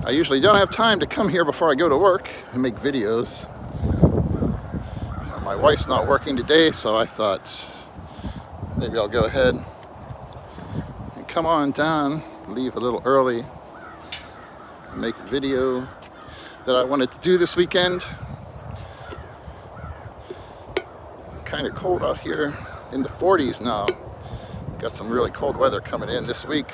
I usually don't have time to come here before I go to work and make videos. My wife's not working today, so I thought maybe I'll go ahead and come on down, leave a little early, and make a video that I wanted to do this weekend. Kind of cold out here, in the 40s now. Got some really cold weather coming in this week.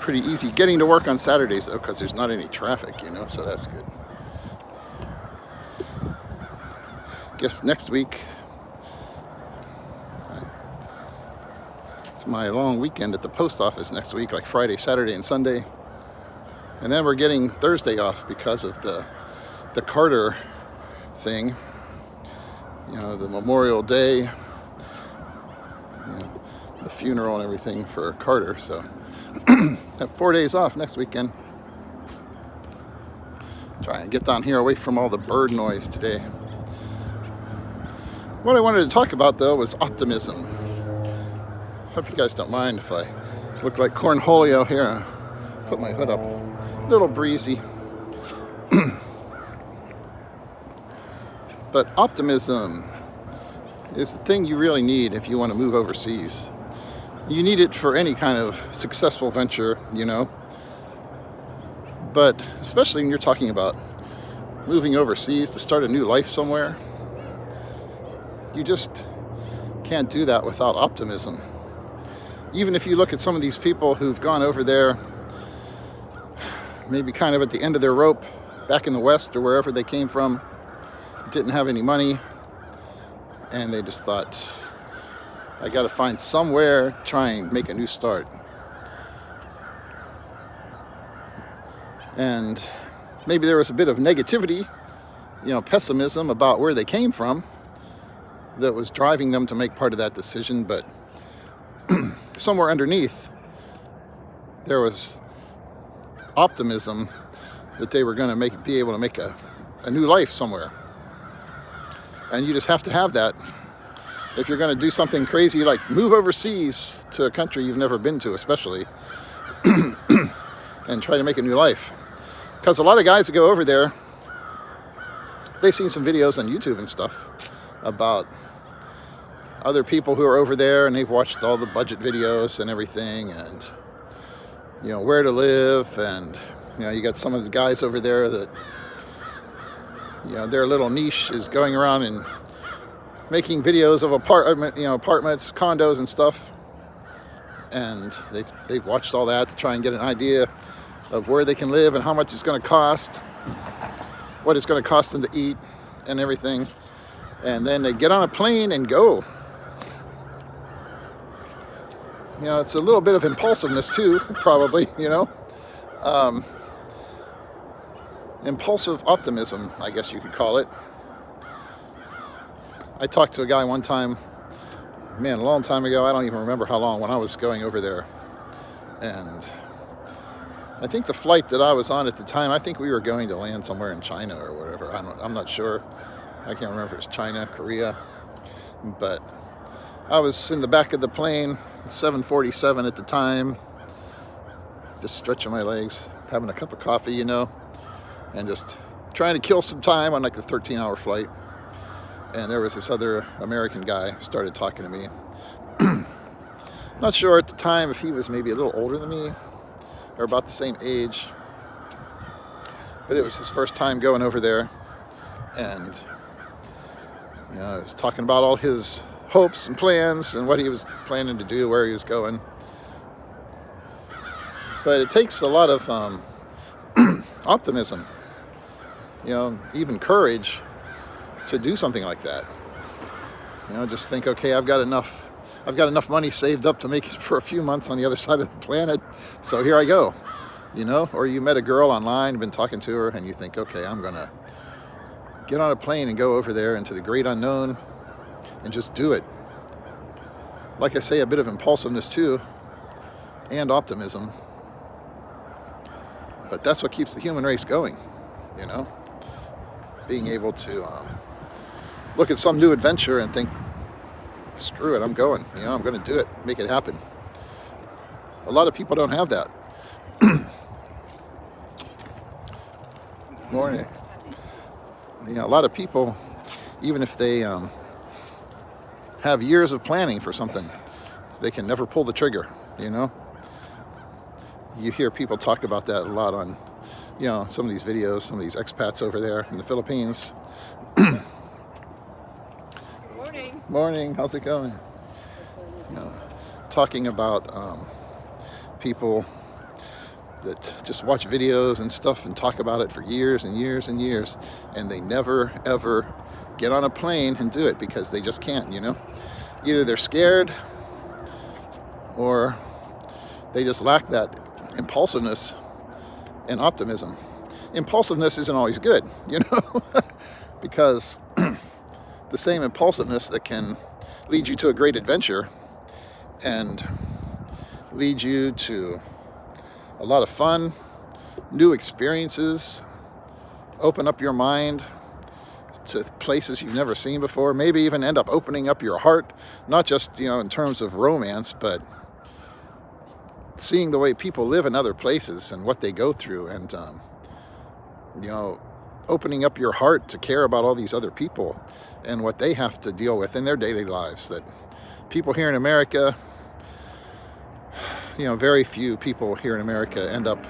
Pretty easy getting to work on Saturdays though, because there's not any traffic, so that's good. Guess next week it's my long weekend at the post office next week, like Friday, Saturday, and Sunday. And then we're getting Thursday off because of the Carter thing, the Memorial Day, the funeral and everything for Carter. So have 4 days off next weekend. Try and get down here away from all the bird noise today. What I wanted to talk about though was optimism. Hope you guys don't mind if I look like Cornholio here. Put my hood up. A little breezy. But optimism is the thing you really need if you want to move overseas. You need it for any kind of successful venture, But especially when you're talking about moving overseas to start a new life somewhere, you just can't do that without optimism. Even if you look at some of these people who've gone over there, maybe kind of at the end of their rope, back in the West or wherever they came from, didn't have any money, and they just thought, I got to find somewhere, try and make a new start. And maybe there was a bit of negativity, pessimism about where they came from that was driving them to make part of that decision. But somewhere underneath, there was optimism that they were going to be able to make a new life somewhere. And you just have to have that if you're going to do something crazy like move overseas to a country you've never been to, especially, and try to make a new life. Because a lot of guys that go over there, they've seen some videos on YouTube and stuff about other people who are over there, and they've watched all the budget videos and everything, and where to live, and you got some of the guys over there that their little niche is going around and making videos of apartments, condos and stuff. And they've watched all that to try and get an idea of where they can live and how much it's going to cost, what it's going to cost them to eat and everything. And then they get on a plane and go. It's a little bit of impulsiveness too, probably, impulsive optimism, I guess you could call it. I talked to a guy one time, a long time ago, I don't even remember how long, when I was going over there. And I think the flight that I was on at the time, I think we were going to land somewhere in China or whatever. I'm not sure. I can't remember if it was China, Korea. But I was in the back of the plane, 747 at the time, just stretching my legs, having a cup of coffee, and just trying to kill some time on like a 13-hour flight. And there was this other American guy who started talking to me. Not sure at the time if he was maybe a little older than me or about the same age, but it was his first time going over there. And he was talking about all his hopes and plans and what he was planning to do, where he was going. But it takes a lot of optimism, even courage to do something like that. Just think, okay, I've got enough money saved up to make it for a few months on the other side of the planet, so here I go. Or you met a girl online, been talking to her, and you think, okay, I'm gonna get on a plane and go over there into the great unknown and just do it. Like I say, a bit of impulsiveness too, and optimism. But that's what keeps the human race going, being able to look at some new adventure and think screw it, I'm going. I'm going to do it, make it happen. A lot of people don't have that. Morning. A lot of people, even if they have years of planning for something, they can never pull the trigger. You hear people talk about that a lot on, some of these videos, some of these expats over there in the Philippines. Morning. Morning. How's it going? Talking about people that just watch videos and stuff and talk about it for years and years and years, and they never ever get on a plane and do it because they just can't. Either they're scared or they just lack that impulsiveness and optimism. Impulsiveness isn't always good, because the same impulsiveness that can lead you to a great adventure and lead you to a lot of fun, new experiences, open up your mind to places you've never seen before, maybe even end up opening up your heart, not just, in terms of romance, but seeing the way people live in other places and what they go through, and, opening up your heart to care about all these other people and what they have to deal with in their daily lives. That people here in America, very few people here in America end up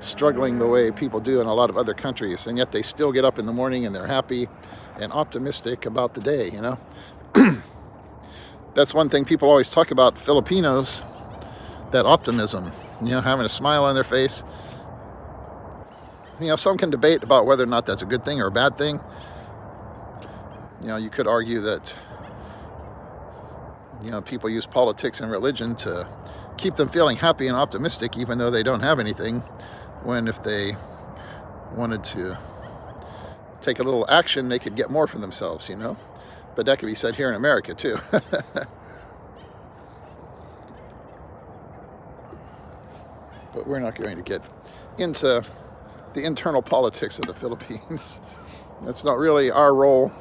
struggling the way people do in a lot of other countries, and yet they still get up in the morning and they're happy and optimistic about the day. That's one thing people always talk about Filipinos, that optimism, having a smile on their face. Some can debate about whether or not that's a good thing or a bad thing. You could argue that people use politics and religion to keep them feeling happy and optimistic even though they don't have anything, when if they wanted to take a little action, they could get more for themselves. But that could be said here in America too. But we're not going to get into the internal politics of the Philippines. That's not really our role.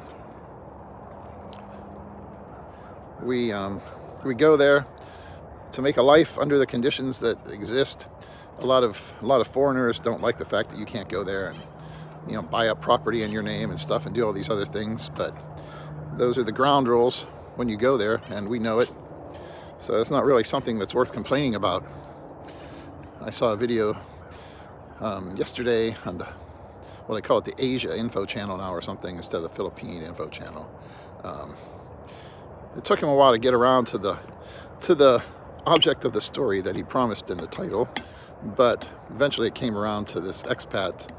We go there to make a life under the conditions that exist. A lot of foreigners don't like the fact that you can't go there and buy up property in your name and stuff and do all these other things. But those are the ground rules when you go there, and we know it. So it's not really something that's worth complaining about. I saw a video yesterday on they call it the Asia Info Channel now or something, instead of the Philippine Info Channel. It took him a while to get around to the object of the story that he promised in the title, but eventually it came around to this expat,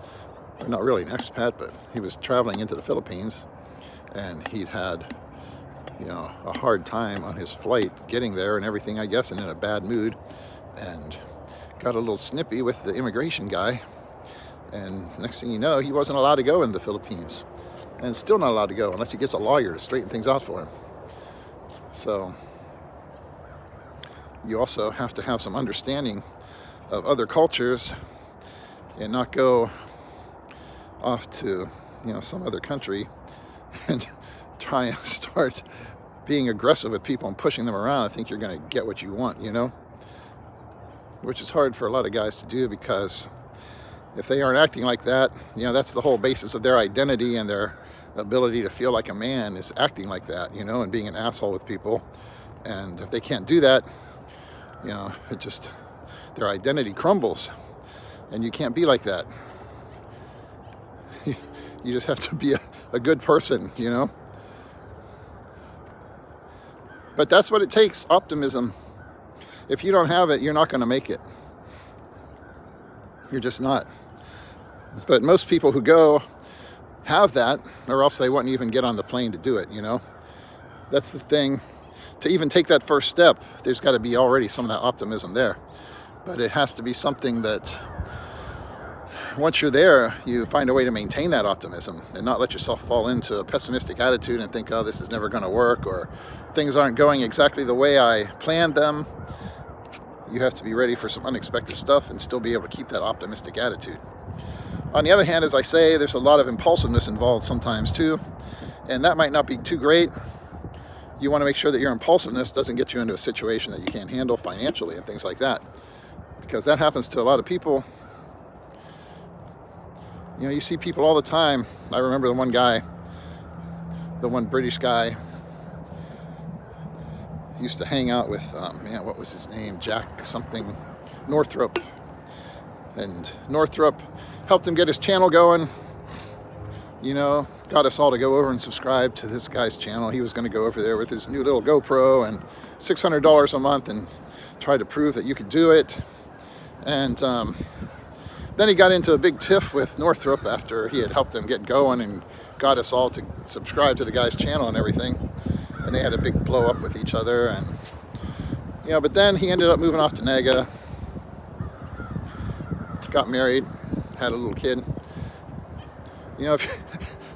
or not really an expat, but he was traveling into the Philippines, and he'd had a hard time on his flight getting there and everything, I guess, and in a bad mood, and got a little snippy with the immigration guy, and next thing you know, he wasn't allowed to go in the Philippines, and still not allowed to go unless he gets a lawyer to straighten things out for him. So you also have to have some understanding of other cultures and not go off to some other country and try and start being aggressive with people and pushing them around. I think you're going to get what you want, which is hard for a lot of guys to do, because if they aren't acting like that, that's the whole basis of their identity and their ability to feel like a man, is acting like that, and being an asshole with people. And if they can't do that, it just, their identity crumbles, and you can't be like that. You just have to be a good person, But that's what it takes, optimism. If you don't have it, you're not going to make it. You're just not. But most people who go have that, or else they wouldn't even get on the plane to do it, That's the thing. To even take that first step, there's got to be already some of that optimism there. But it has to be something that, once you're there, you find a way to maintain that optimism and not let yourself fall into a pessimistic attitude and think, oh, this is never going to work, or things aren't going exactly the way I planned them. You have to be ready for some unexpected stuff and still be able to keep that optimistic attitude. On the other hand, as I say, there's a lot of impulsiveness involved sometimes too, and that might not be too great. you want to make sure that your impulsiveness doesn't get you into a situation that you can't handle financially and things like that, because that happens to a lot of people. You know, you see people all the time. I remember the one British guy used to hang out with, man, what was his name? Jack something, Northrop. And Northrop helped him get his channel going. You know, got us all to go over and subscribe to this guy's channel. He was going to go over there with his new little GoPro and $600 a month and try to prove that you could do it. And then he got into a big tiff with Northrop after he had helped him get going and got us all to subscribe to the guy's channel and everything. And they had a big blow up with each other. And, you know, but then he ended up moving off to Naga, got married, had a little kid. You know,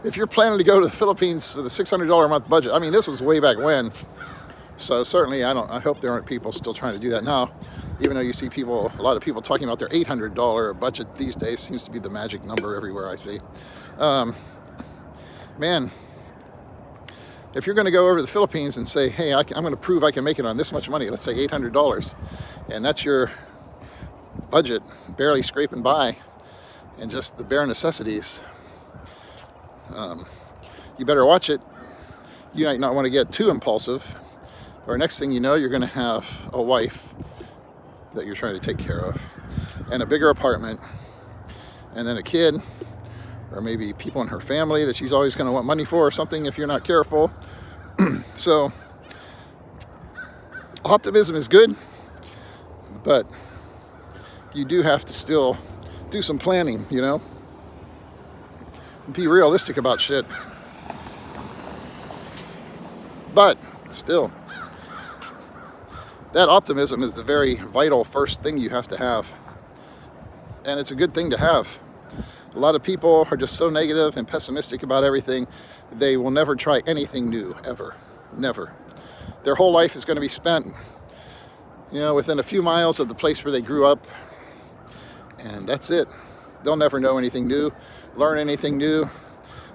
if you're planning to go to the Philippines with a $600 a month budget, I mean, this was way back when. So certainly, I hope there aren't people still trying to do that now. Even though you see a lot of people talking about their $800 budget these days, seems to be the magic number everywhere I see. Man, if you're going to go over to the Philippines and say, hey, I'm going to prove I can make it on this much money, let's say $800, and that's your budget, barely scraping by, and just the bare necessities, you better watch it. You might not want to get too impulsive, or next thing you know, you're going to have a wife that you're trying to take care of, and a bigger apartment, and then a kid, or maybe people in her family that she's always going to want money for or something if you're not careful. So optimism is good, but you do have to still do some planning, you know? Be realistic about shit. But still, that optimism is the very vital first thing you have to have. And it's a good thing to have. A lot of people are just so negative and pessimistic about everything, they will never try anything new, ever. Never. Their whole life is going to be spent, you know, within a few miles of the place where they grew up. And that's it. They'll never know anything new, learn anything new.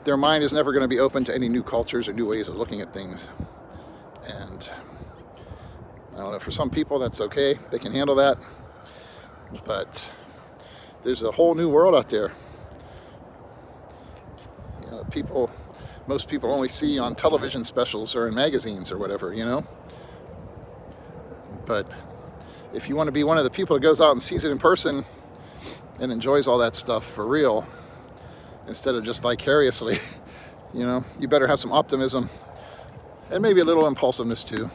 Their mind is never going to be open to any new cultures or new ways of looking at things. And I don't know, for some people that's okay. They can handle that. But there's a whole new world out there. You know, most people only see on television specials or in magazines or whatever, you know. But if you want to be one of the people that goes out and sees it in person and enjoys all that stuff for real, instead of just vicariously, you know, you better have some optimism and maybe a little impulsiveness too.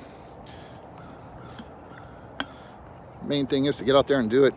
Main thing is to get out there and do it.